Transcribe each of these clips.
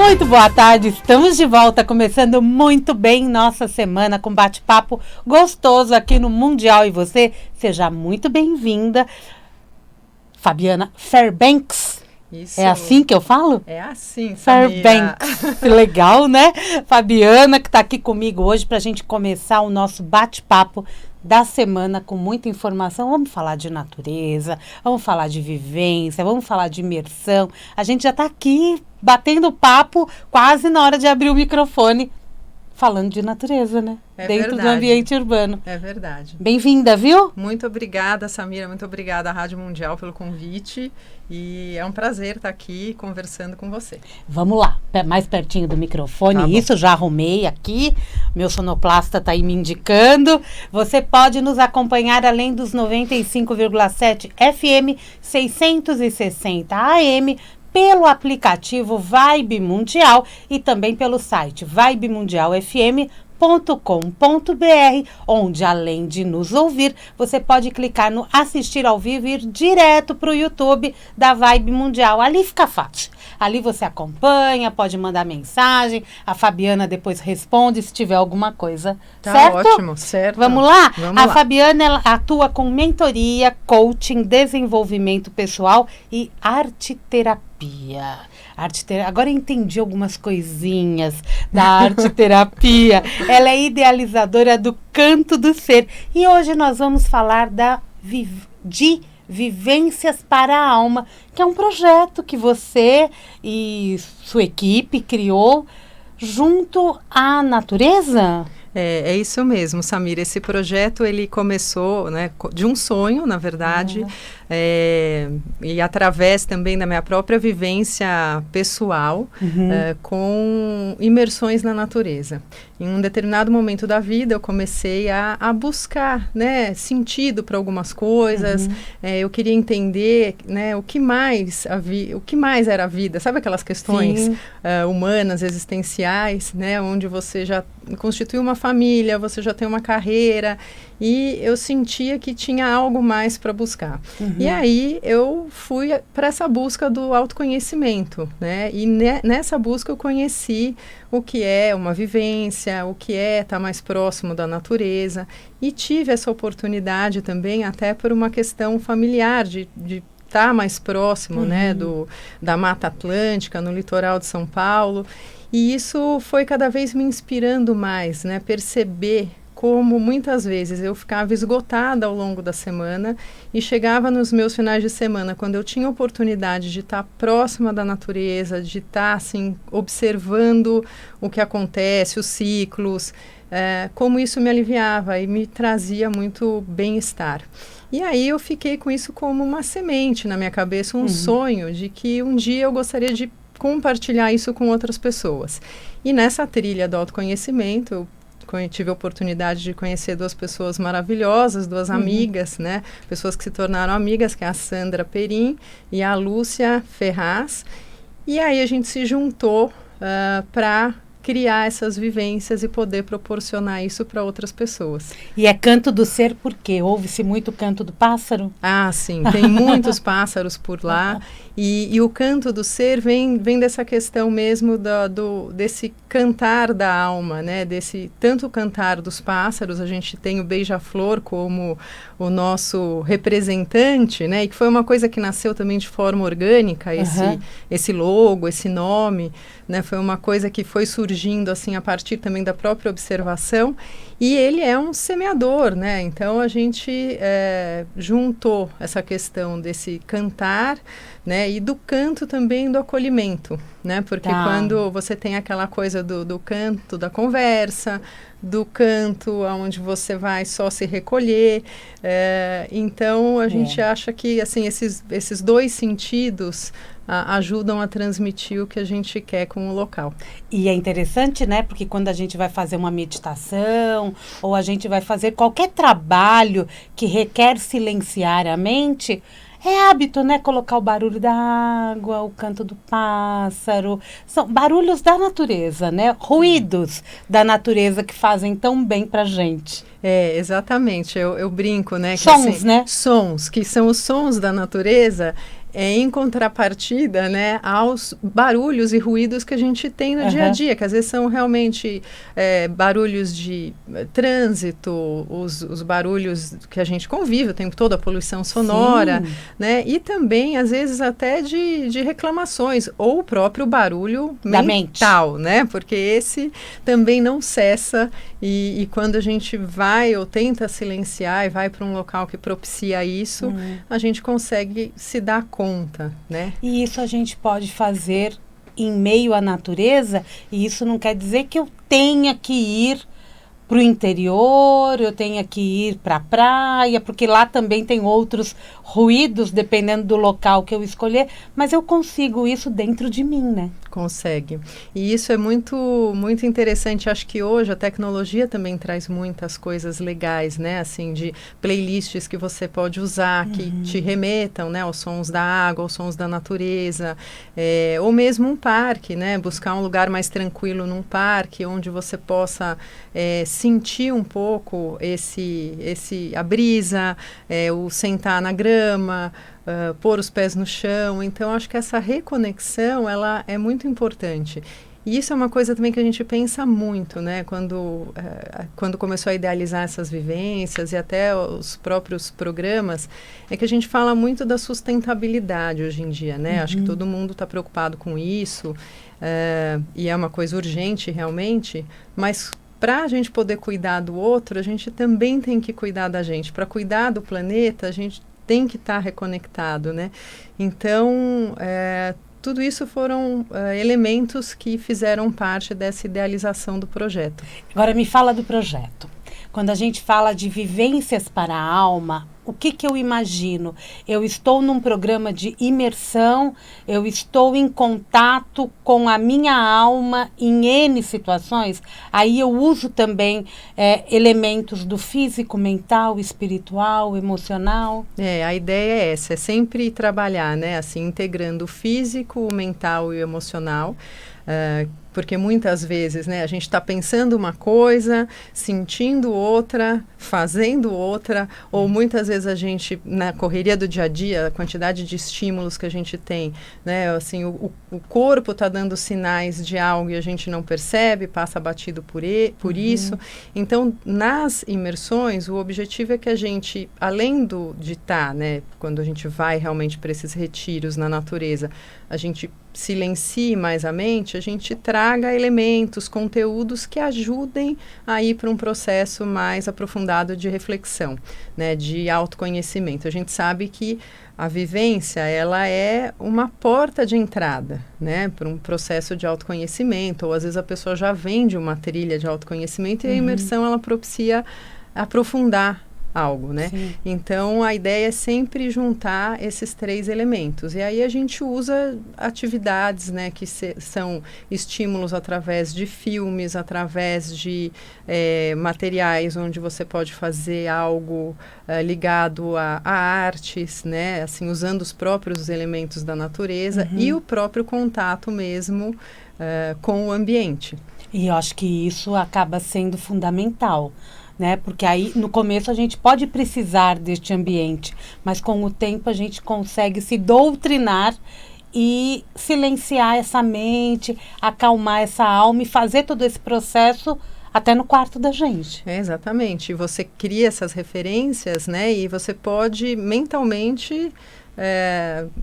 Muito boa tarde, estamos de volta, começando muito bem nossa semana com bate-papo gostoso aqui no Mundial. E você, seja muito bem-vinda, Fabiana Fairbanks. Isso. É assim que eu falo? É assim, Samira. Fairbanks. Legal, né? Fabiana, que está aqui comigo hoje para a gente começar o nosso bate-papo da semana com muita informação. Vamos falar de natureza, vamos falar de vivência, vamos falar de imersão. A gente já está aqui batendo papo quase na hora de abrir o microfone, falando de natureza, né? Dentro do ambiente urbano. É verdade. Bem-vinda, viu? Muito obrigada, Samira. Muito obrigada à Rádio Mundial pelo convite. E é um prazer estar aqui conversando com você. Vamos lá, mais pertinho do microfone. Tá, isso, já arrumei aqui. Meu sonoplasta está aí me indicando. Você pode nos acompanhar além dos 95,7 FM, 660 AM, pelo aplicativo Vibe Mundial e também pelo site vibemundialfm.com.br, onde além de nos ouvir, você pode clicar no assistir ao vivo e ir direto para o YouTube da Vibe Mundial. Ali fica fácil. Ali você acompanha, pode mandar mensagem, a Fabiana depois responde se tiver alguma coisa. Tá, certo? Ótimo, certo. Vamos lá? Vamos lá. Fabiana, ela atua com mentoria, coaching, desenvolvimento pessoal e arte-terapia. Agora eu entendi algumas coisinhas da arte-terapia. Ela é idealizadora do Canto do Ser. E hoje nós vamos falar de Vivências para a Alma, que é um projeto que você e sua equipe criou junto à natureza. É isso mesmo, Samira. Esse projeto, ele começou, né, de um sonho, na verdade, e através também da minha própria vivência pessoal, com imersões na natureza. Em um determinado momento da vida, eu comecei a buscar, né, sentido para algumas coisas. Eu queria entender, né, o que mais era a vida. Sabe aquelas questões humanas, existenciais, né, onde você já constitui uma família, você já tem uma carreira, e eu sentia que tinha algo mais para buscar. E aí eu fui para essa busca do autoconhecimento, né? E nessa busca eu conheci o que é uma vivência, o que é estar mais próximo da natureza, e tive essa oportunidade também até por uma questão familiar de estar mais próximo, né, da Mata Atlântica, no litoral de São Paulo. E isso foi cada vez me inspirando mais, né? Perceber como muitas vezes eu ficava esgotada ao longo da semana e chegava nos meus finais de semana, quando eu tinha oportunidade de estar próxima da natureza, de estar assim, observando o que acontece, os ciclos, como isso me aliviava e me trazia muito bem-estar. E aí eu fiquei com isso como uma semente na minha cabeça, um sonho de que um dia eu gostaria de compartilhar isso com outras pessoas. E nessa trilha do autoconhecimento, eu tive a oportunidade de conhecer duas pessoas maravilhosas, duas amigas, né? Pessoas que se tornaram amigas, que é a Sandra Perim e a Lúcia Ferraz. E aí a gente se juntou para criar essas vivências e poder proporcionar isso para outras pessoas. E é Canto do Ser porque ouve-se muito o canto do pássaro? Ah, sim, tem muitos pássaros por lá. E o canto do ser vem dessa questão mesmo desse cantar da alma, né? Desse tanto cantar dos pássaros. A gente tem o beija-flor como o nosso representante, né? E que foi uma coisa que nasceu também de forma orgânica, esse logo, esse nome, né? Foi uma coisa que foi surgindo assim a partir também da própria observação. E ele é um semeador, né? Então a gente juntou essa questão desse cantar, né? E do canto também do acolhimento, né? Porque quando você tem aquela coisa do canto da conversa, do canto onde você vai só se recolher, então a gente acha que assim, esses dois sentidos ajudam a transmitir o que a gente quer com o local. E é interessante, né? Porque quando a gente vai fazer uma meditação ou a gente vai fazer qualquer trabalho que requer silenciar a mente, é hábito, né? Colocar o barulho da água, o canto do pássaro. São barulhos da natureza, né? Ruídos da natureza que fazem tão bem pra gente. Exatamente. Eu brinco, né? Sons, que, assim, né? Sons, que são os sons da natureza. em contrapartida, né, aos barulhos e ruídos que a gente tem no dia a dia, que às vezes são realmente barulhos de trânsito, os barulhos que a gente convive o tempo todo, a poluição sonora, né, e também, às vezes, até de reclamações, ou o próprio barulho mental, né, porque esse também não cessa, e quando a gente vai ou tenta silenciar e vai para um local que propicia isso, a gente consegue se dar conta, né? E isso a gente pode fazer em meio à natureza, e isso não quer dizer que eu tenha que ir para o interior, eu tenha que ir para a praia, porque lá também tem outros ruídos, dependendo do local que eu escolher, mas eu consigo isso dentro de mim, né? Consegue. E isso é muito, muito interessante. Acho que hoje a tecnologia também traz muitas coisas legais, né? Assim, de playlists que você pode usar, que te remetam, né? Aos sons da água, aos sons da natureza, ou mesmo um parque, né? Buscar um lugar mais tranquilo num parque, onde você possa sentir um pouco a brisa, o sentar na grama, pôr os pés no chão. Então, acho que essa reconexão, ela é muito importante. E isso é uma coisa também que a gente pensa muito, né? Quando começou a idealizar essas vivências e até os próprios programas, é que a gente fala muito da sustentabilidade hoje em dia, né? Acho que todo mundo está preocupado com isso, e é uma coisa urgente realmente, mas para a gente poder cuidar do outro, a gente também tem que cuidar da gente. Para cuidar do planeta, a gente tem que estar reconectado, né? Então, tudo isso foram elementos que fizeram parte dessa idealização do projeto. Agora me fala do projeto. Quando a gente fala de vivências para a alma, o que eu imagino? Eu estou num programa de imersão, eu estou em contato com a minha alma em N situações, aí eu uso também elementos do físico, mental, espiritual, emocional. A ideia é essa, é sempre trabalhar, né, assim, integrando o físico, o mental e o emocional, porque muitas vezes, né, a gente está pensando uma coisa, sentindo outra, fazendo outra, ou muitas vezes a gente, na correria do dia a dia, a quantidade de estímulos que a gente tem, né, assim, o corpo está dando sinais de algo e a gente não percebe, passa batido por isso. Então, nas imersões, o objetivo é que a gente, além de estar, né, quando a gente vai realmente para esses retiros na natureza, a gente silencie mais a mente, a gente traga elementos, conteúdos que ajudem a ir para um processo mais aprofundado de reflexão, né, de autoconhecimento. A gente sabe que a vivência, ela é uma porta de entrada, né, para um processo de autoconhecimento, ou às vezes a pessoa já vem de uma trilha de autoconhecimento e a imersão, ela propicia aprofundar algo, né? Sim. Então, a ideia é sempre juntar esses três elementos. E aí a gente usa atividades, né, que são estímulos através de filmes, através de materiais onde você pode fazer algo ligado a artes, né? Assim, usando os próprios elementos da natureza e o próprio contato mesmo com o ambiente. E eu acho que isso acaba sendo fundamental, né? Porque aí no começo a gente pode precisar deste ambiente, mas com o tempo a gente consegue se doutrinar e silenciar essa mente, acalmar essa alma e fazer todo esse processo até no quarto da gente. Exatamente. Você cria essas referências, né? E você pode mentalmente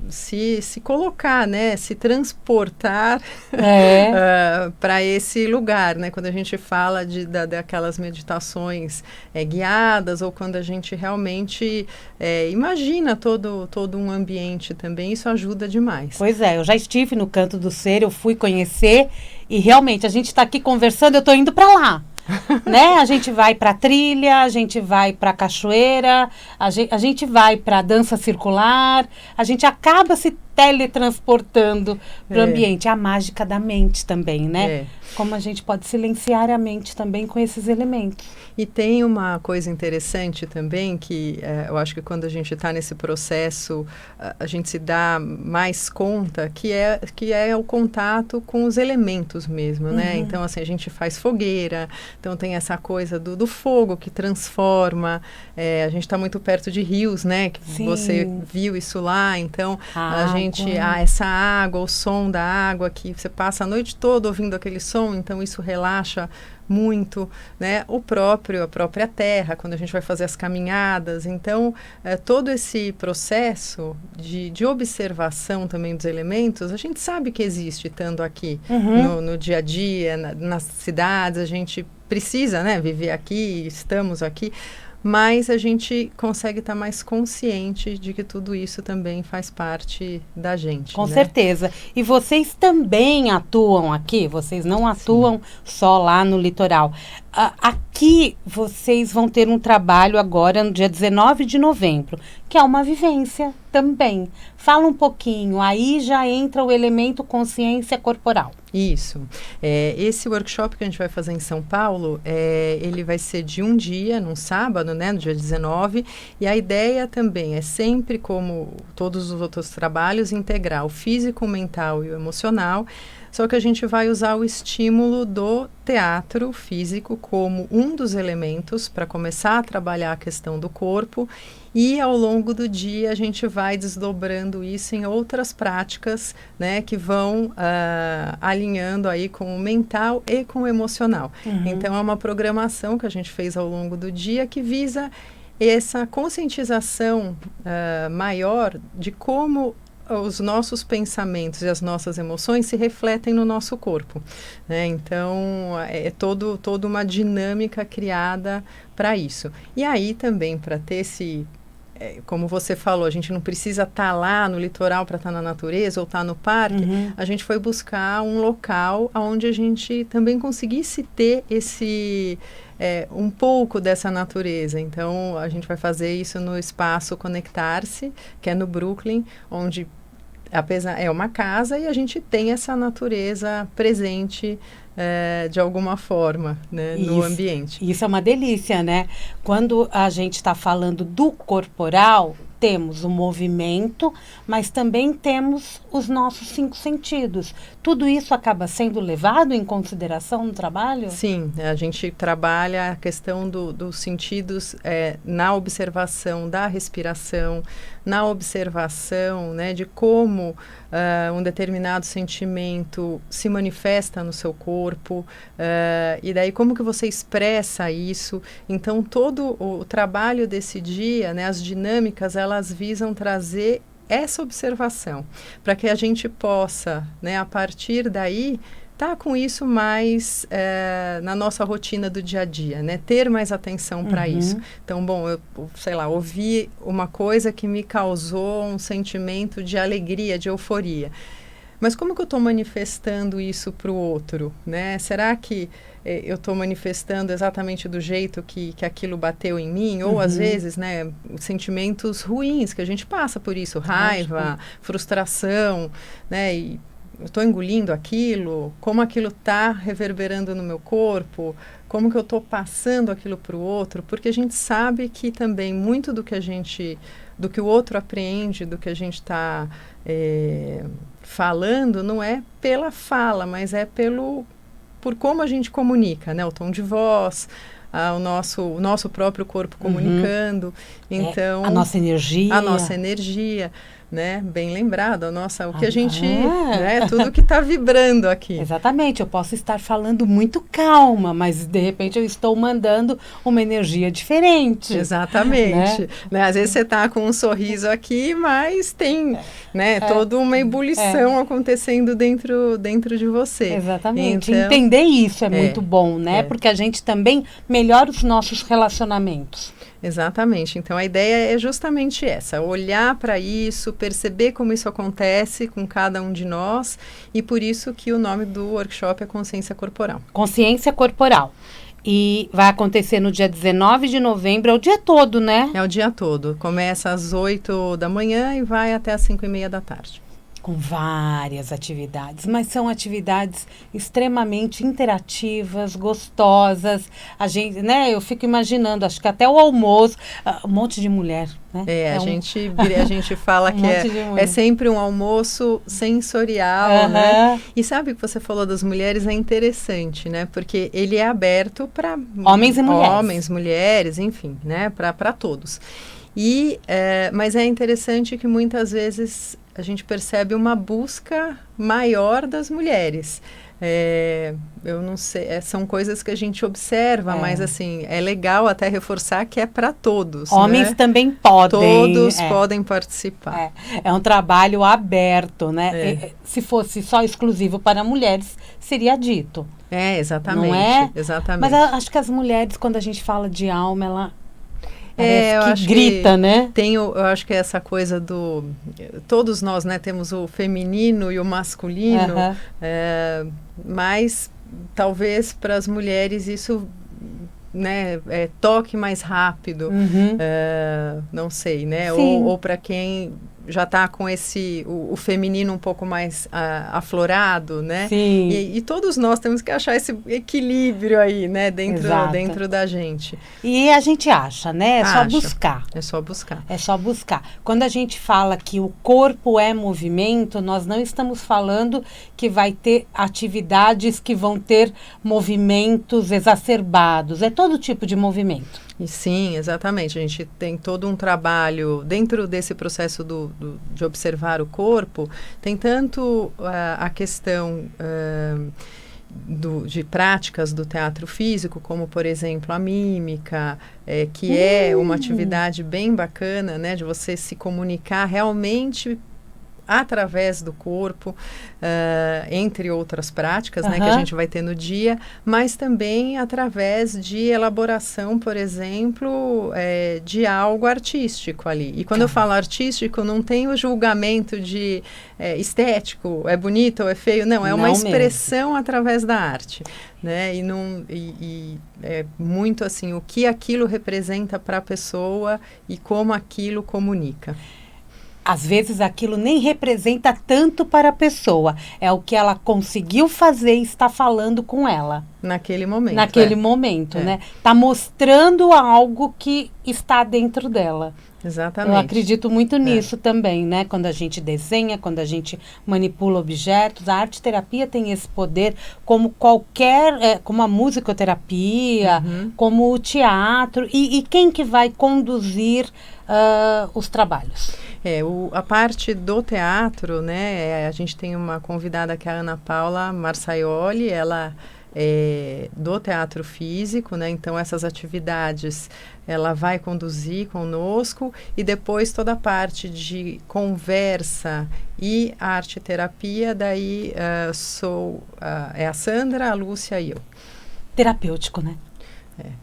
se colocar, né, se transportar para esse lugar, né, quando a gente fala daquelas meditações guiadas, ou quando a gente realmente imagina todo um ambiente também, isso ajuda demais. Pois é, eu já estive no Canto do Ser, eu fui conhecer e realmente a gente está aqui conversando, eu estou indo para lá. Né? A gente vai para trilha, a gente vai para cachoeira, a gente vai para dança circular, a gente acaba se teletransportando para o ambiente, a mágica da mente também, né? Como a gente pode silenciar a mente também com esses elementos. E tem uma coisa interessante também, que eu acho que quando a gente está nesse processo, a gente se dá mais conta, que é o contato com os elementos mesmo, né? Então, assim, a gente faz fogueira, então tem essa coisa do fogo que transforma, a gente está muito perto de rios, né? Que você viu isso lá, então essa água, o som da água, que você passa a noite toda ouvindo aquele som, então isso relaxa muito, né? A própria terra, quando a gente vai fazer as caminhadas. Então, todo esse processo de observação também dos elementos, a gente sabe que existe, estando aqui no dia a dia, nas cidades, a gente precisa, né, viver aqui, estamos aqui, mas a gente consegue estar mais consciente de que tudo isso também faz parte da gente. Com certeza. E vocês também atuam aqui? Vocês não atuam só lá no litoral. Aqui vocês vão ter um trabalho agora no dia 19 de novembro, que é uma vivência também. Fala um pouquinho, aí já entra o elemento consciência corporal. Isso. Esse workshop que a gente vai fazer em São Paulo, ele vai ser de um dia, num sábado, né, no dia 19, e a ideia também é sempre, como todos os outros trabalhos, integrar o físico, o mental e o emocional, só que a gente vai usar o estímulo do teatro físico como um dos elementos para começar a trabalhar a questão do corpo, e ao longo do dia a gente vai desdobrando isso em outras práticas, né, que vão alinhando aí com o mental e com o emocional. Então é uma programação que a gente fez ao longo do dia que visa essa conscientização maior de como os nossos pensamentos e as nossas emoções se refletem no nosso corpo, né? Então, toda uma dinâmica criada para isso. E aí também, para ter esse... como você falou, a gente não precisa estar lá no litoral para estar na natureza ou estar no parque. A gente foi buscar um local onde a gente também conseguisse ter um pouco dessa natureza. Então, a gente vai fazer isso no espaço Conectar-se, que é no Brooklyn, onde é uma casa e a gente tem essa natureza presente de alguma forma, né, no ambiente. Isso é uma delícia, né? Quando a gente está falando do corporal, temos o movimento, mas também temos os nossos 5 sentidos. Tudo isso acaba sendo levado em consideração no trabalho? Sim, a gente trabalha a questão dos sentidos na observação da respiração, na observação, né, de como um determinado sentimento se manifesta no seu corpo, e daí como que você expressa isso. Então, todo o trabalho desse dia, né, as dinâmicas, elas visam trazer essa observação, para que a gente possa, né, a partir daí, estar com isso mais na nossa rotina do dia a dia, né? Ter mais atenção para isso. Então, bom, eu, sei lá, ouvi uma coisa que me causou um sentimento de alegria, de euforia. Mas como que eu estou manifestando isso para o outro, né? Será que eu estou manifestando exatamente do jeito que aquilo bateu em mim? Ou, às vezes, né, sentimentos ruins, que a gente passa por isso, raiva, frustração, né? E eu estou engolindo aquilo, como aquilo está reverberando no meu corpo, como que eu estou passando aquilo para o outro, porque a gente sabe que também muito do que o outro aprende, do que a gente está falando, não é pela fala, mas é por como a gente comunica, né? O tom de voz, o nosso próprio corpo comunicando. Então, a nossa energia, né? Bem lembrado, o que a gente, né? Tudo que está vibrando aqui. Exatamente, eu posso estar falando muito calma, mas de repente eu estou mandando uma energia diferente. Exatamente. Né? Às vezes você está com um sorriso aqui, mas tem, né, toda uma ebulição acontecendo dentro de você. Exatamente. Então, entender isso é muito bom, né? Porque a gente também melhora os nossos relacionamentos. Exatamente. Então, a ideia é justamente essa, olhar para isso, perceber como isso acontece com cada um de nós, e por isso que o nome do workshop é Consciência Corporal. Consciência Corporal. E vai acontecer no dia 19 de novembro, é o dia todo, né? É o dia todo. Começa às 8 da manhã e vai até às 5:30 da tarde. Com várias atividades, mas são atividades extremamente interativas, gostosas. A gente, né, eu fico imaginando, acho que até o almoço, um monte de mulher, né? A gente fala que é sempre um almoço sensorial, né? E sabe o que você falou das mulheres é interessante, né? Porque ele é aberto para homens e mulheres. Homens, mulheres, enfim, né? Para todos. Mas é interessante que muitas vezes a gente percebe uma busca maior das mulheres. Eu não sei, são coisas que a gente observa, mas assim, é legal até reforçar que é para todos. Homens, né? Também podem. Todos podem participar. É um trabalho aberto, né? Se fosse só exclusivo para mulheres, seria dito. Exatamente. Não é? Exatamente. Mas acho que as mulheres, quando a gente fala de alma, ela... Parece que grita, né? Eu acho que essa coisa do... Todos nós, né, temos o feminino e o masculino, mas talvez para as mulheres isso, né, toque mais rápido, não sei, né? Ou para quem já está com o feminino um pouco mais aflorado, né? Sim. E todos nós temos que achar esse equilíbrio aí, né? Dentro da gente. E a gente acha, né? Só buscar. É só buscar. É só buscar. Quando a gente fala que o corpo é movimento, nós não estamos falando que vai ter atividades que vão ter movimentos exacerbados. É todo tipo de movimento. Sim, exatamente. A gente tem todo um trabalho dentro desse processo de observar o corpo. Tem tanto a questão de práticas do teatro físico, como, por exemplo, a mímica, que é uma atividade bem bacana, né, de você se comunicar realmente através do corpo, entre outras práticas, né, que a gente vai ter no dia, mas também através de elaboração, por exemplo, de algo artístico ali. E quando eu falo artístico, não tem o julgamento de estético, é bonito ou é feio, não, é uma expressão mesmo através da arte, né, e é muito assim, o que aquilo representa para a pessoa e como aquilo comunica. Às vezes aquilo nem representa tanto para a pessoa. É o que ela conseguiu fazer e está falando com ela. Naquele momento. Naquele momento, né? Está mostrando algo que está dentro dela. Exatamente. Eu acredito muito nisso também, né? Quando a gente desenha, quando a gente manipula objetos, a arte-terapia tem esse poder, como qualquer, como a musicoterapia, como o teatro. E quem que vai conduzir os trabalhos? A parte do teatro, né? A gente tem uma convidada que é a Ana Paula Marsaioli, ela do teatro físico, né? Então essas atividades ela vai conduzir conosco e depois toda a parte de conversa e arte-terapia, daí é a Sandra, a Lúcia e eu. Terapêutico, né?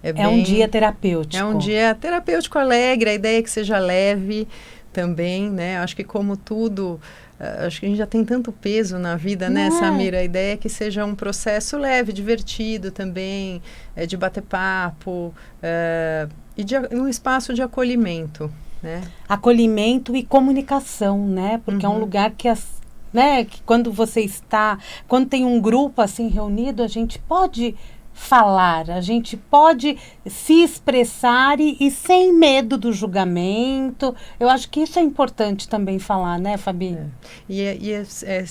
É um dia terapêutico. É um dia terapêutico alegre, a ideia é que seja leve também, né? Acho que como tudo, acho que a gente já tem tanto peso na vida, né, Samira? A ideia é que seja um processo leve, divertido também, de bater papo, e de um espaço de acolhimento, né? Acolhimento e comunicação, né? Porque é um lugar que né, que quando tem um grupo assim reunido, a gente pode falar, a gente pode se expressar e sem medo do julgamento. Eu acho que isso é importante também falar, né, Fabi?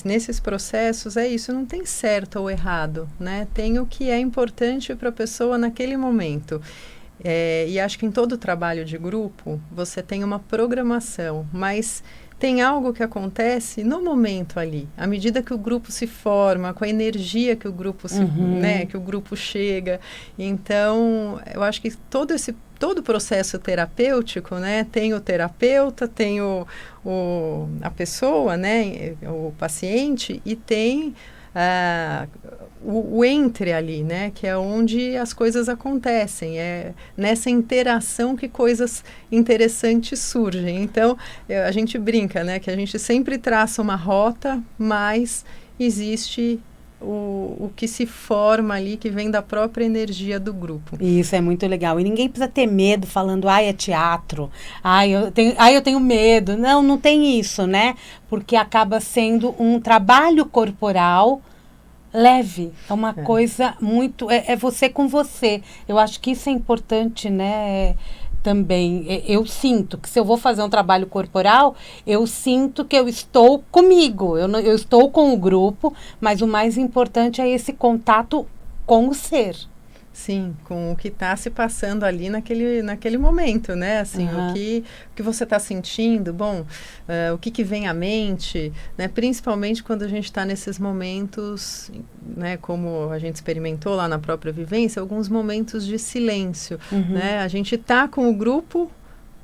Nesses processos isso, não tem certo ou errado, né? Tem o que é importante para a pessoa naquele momento. E acho que em todo trabalho de grupo você tem uma programação, mas tem algo que acontece no momento ali, à medida que o grupo se forma, com a energia que o grupo né, que o grupo chega. Então, eu acho que todo o processo terapêutico, né, tem o terapeuta, tem a pessoa, né, o paciente, e tem o entre ali, né, que é onde as coisas acontecem, é nessa interação que coisas interessantes surgem. Então, a gente brinca, né, que a gente sempre traça uma rota, mas existe o que se forma ali, que vem da própria energia do grupo. Isso é muito legal. E ninguém precisa ter medo falando, é teatro, eu tenho medo. Não, não tem isso, né? Porque acaba sendo um trabalho corporal leve. É uma coisa muito... É você com você. Eu acho que isso é importante, né? Também, eu sinto que se eu vou fazer um trabalho corporal, eu sinto que eu estou comigo, eu estou com o grupo, mas o mais importante é esse contato com o ser. Sim, com o que está se passando ali naquele momento, né? Assim, o que você está sentindo, o que vem à mente, né? Principalmente quando a gente está nesses momentos, né? Como a gente experimentou lá na própria vivência, alguns momentos de silêncio, né? A gente está com o grupo,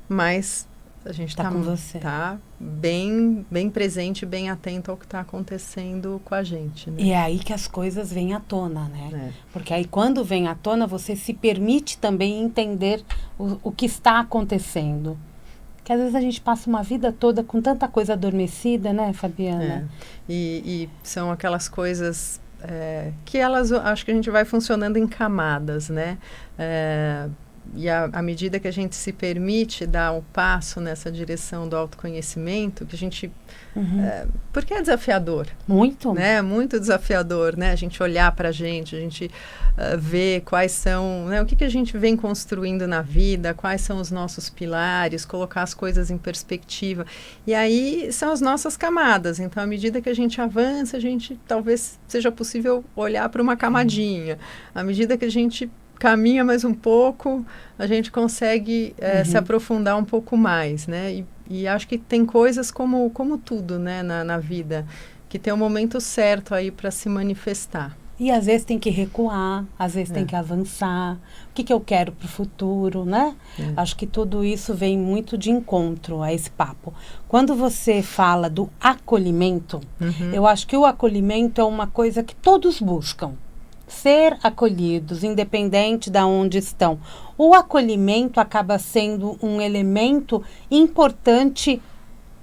mas a gente está com você. Tá bem presente, bem atento ao que está acontecendo com a gente. Né? E é aí que as coisas vêm à tona, né? Porque aí quando vem à tona, você se permite também entender o que está acontecendo. Porque às vezes a gente passa uma vida toda com tanta coisa adormecida, né, Fabiana? E são aquelas coisas que elas, acho que a gente vai funcionando em camadas, né? E à medida que a gente se permite dar um passo nessa direção do autoconhecimento, que a gente... porque é desafiador. Muito. Né? Muito desafiador, né? A gente olhar para a gente ver quais são... Né? O que a gente vem construindo na vida, quais são os nossos pilares, colocar as coisas em perspectiva. E aí são as nossas camadas. Então, à medida que a gente avança, a gente talvez seja possível olhar para uma camadinha. À medida que a gente caminha mais um pouco, a gente consegue se aprofundar um pouco mais, né? E acho que tem coisas como tudo, né, na vida, que tem um momento certo aí para se manifestar. E às vezes tem que recuar, às vezes tem que avançar. O que eu quero para o futuro, né? Acho que tudo isso vem muito de encontro a esse papo. Quando você fala do acolhimento, eu acho que o acolhimento é uma coisa que todos buscam. Ser acolhidos, independente de onde estão. O acolhimento acaba sendo um elemento importante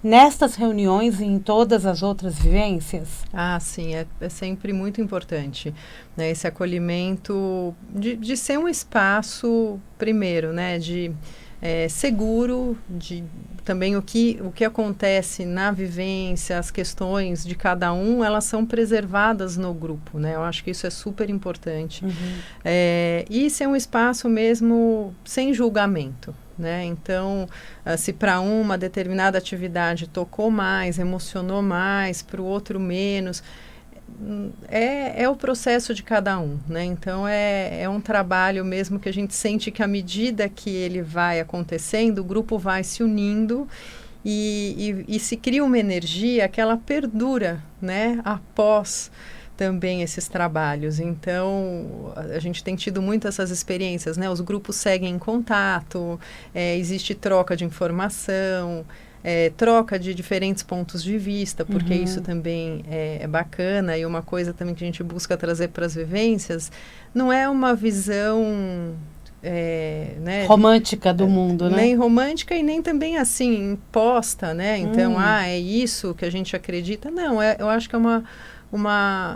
nestas reuniões e em todas as outras vivências? Ah, sim, é sempre muito importante, né, esse acolhimento de ser um espaço, primeiro, né, seguro, também o que acontece na vivência, as questões de cada um, elas são preservadas no grupo, né? Eu acho que isso é super importante. E ser um espaço mesmo sem julgamento, né? Então, se para uma determinada atividade tocou mais, emocionou mais, para o outro menos... É o processo de cada um, né? Então é um trabalho mesmo que a gente sente que à medida que ele vai acontecendo, o grupo vai se unindo e se cria uma energia que ela perdura, né? Após também esses trabalhos. Então a gente tem tido muito essas experiências, né? Os grupos seguem em contato, existe troca de informação, troca de diferentes pontos de vista, porque isso também é bacana. E uma coisa também que a gente busca trazer para as vivências não é uma visão né, romântica do mundo, né? Nem romântica e nem também assim imposta, né? Então, é isso que a gente acredita. Não, eu acho que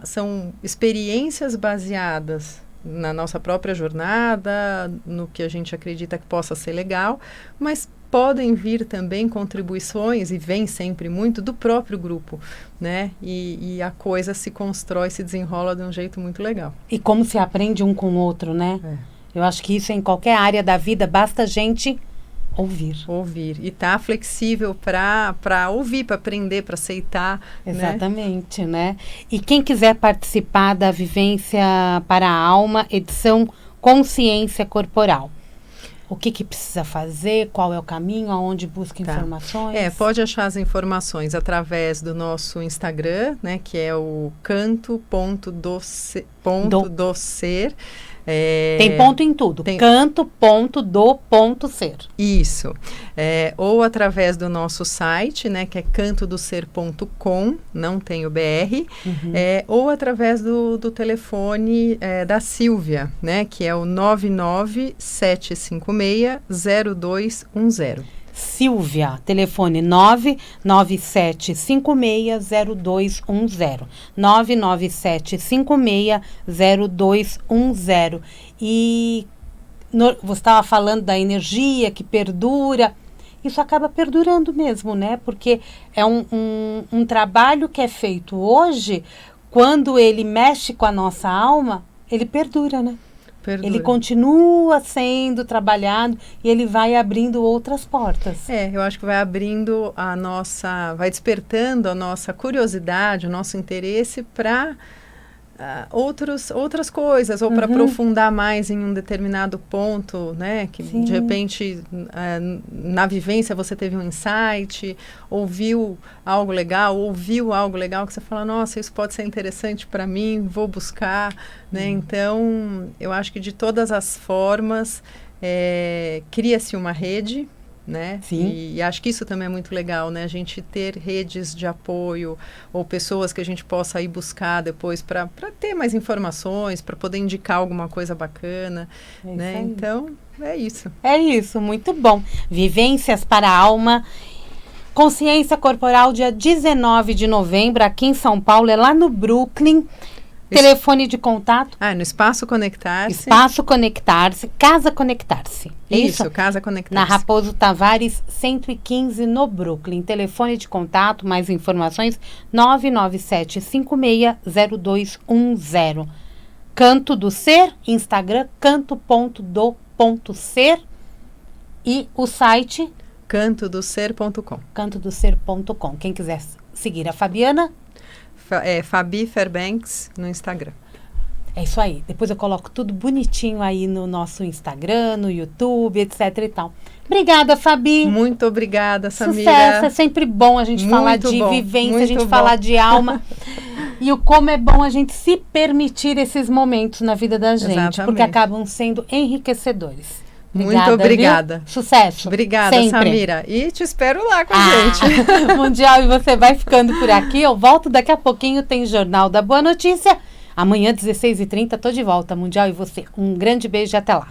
são experiências baseadas na nossa própria jornada, no que a gente acredita que possa ser legal, mas podem vir também contribuições, e vem sempre muito, do próprio grupo, né? E a coisa se constrói, se desenrola de um jeito muito legal. E como se aprende um com o outro, né? Eu acho que isso em qualquer área da vida, basta a gente ouvir. Ouvir. E tá flexível para ouvir, para aprender, para aceitar. Exatamente, né? E quem quiser participar da Vivência para a Alma, edição Consciência Corporal, o que precisa fazer? Qual é o caminho? Aonde busca informações? Pode achar as informações através do nosso Instagram, né? Que é o canto.do.ser. Tem ponto em tudo. Canto.do.ser. Isso. Ou através do nosso site, né? Que é cantodoser.com, não tem o BR. Ou através do telefone da Silvia, né? Que é o 997560210. Silvia, telefone 997560210. 997560210. E você estava falando da energia que perdura. Isso acaba perdurando mesmo, né? Porque é um trabalho que é feito hoje, quando ele mexe com a nossa alma, ele perdura, né? Perdura. Ele continua sendo trabalhado e ele vai abrindo outras portas. Eu acho que vai abrindo vai despertando a nossa curiosidade, o nosso interesse para outras coisas, ou para aprofundar mais em um determinado ponto, né? Que de repente na vivência você teve um insight, ouviu algo legal que você fala, nossa, isso pode ser interessante para mim, vou buscar, né? Então, eu acho que de todas as formas cria-se uma rede, né? E acho que isso também é muito legal, né? A gente ter redes de apoio ou pessoas que a gente possa ir buscar depois para ter mais informações, para poder indicar alguma coisa bacana, né? Então, é isso. É isso, muito bom. Vivências para a Alma. Consciência Corporal, dia 19 de novembro, aqui em São Paulo, é lá no Brooklyn. Telefone de contato? No Espaço Conectar-se. Espaço Conectar-se, Casa Conectar-se. Isso, Casa Conectar-se. Na Raposo Tavares, 115, no Brooklyn. Telefone de contato, mais informações, 997560210. Canto do Ser, Instagram, canto.do.ser. E o site? cantodoser.com. cantodoser.com. Quem quiser seguir a Fabiana... Fabi Fairbanks no Instagram. É isso aí. Depois eu coloco tudo bonitinho aí no nosso Instagram, no YouTube, etc e tal. Obrigada, Fabi. Muito obrigada, Samira. Sucesso. É sempre bom a gente falar de vivência, a gente falar de alma. E o como é bom a gente se permitir esses momentos na vida da gente. Exatamente. Porque acabam sendo enriquecedores. Muito obrigada. Viu? Sucesso. Obrigada, sempre. Samira. E te espero lá com a gente. Mundial, e você vai ficando por aqui. Eu volto daqui a pouquinho, tem Jornal da Boa Notícia. Amanhã, 16h30, tô de volta. Mundial, e você. Um grande beijo e até lá.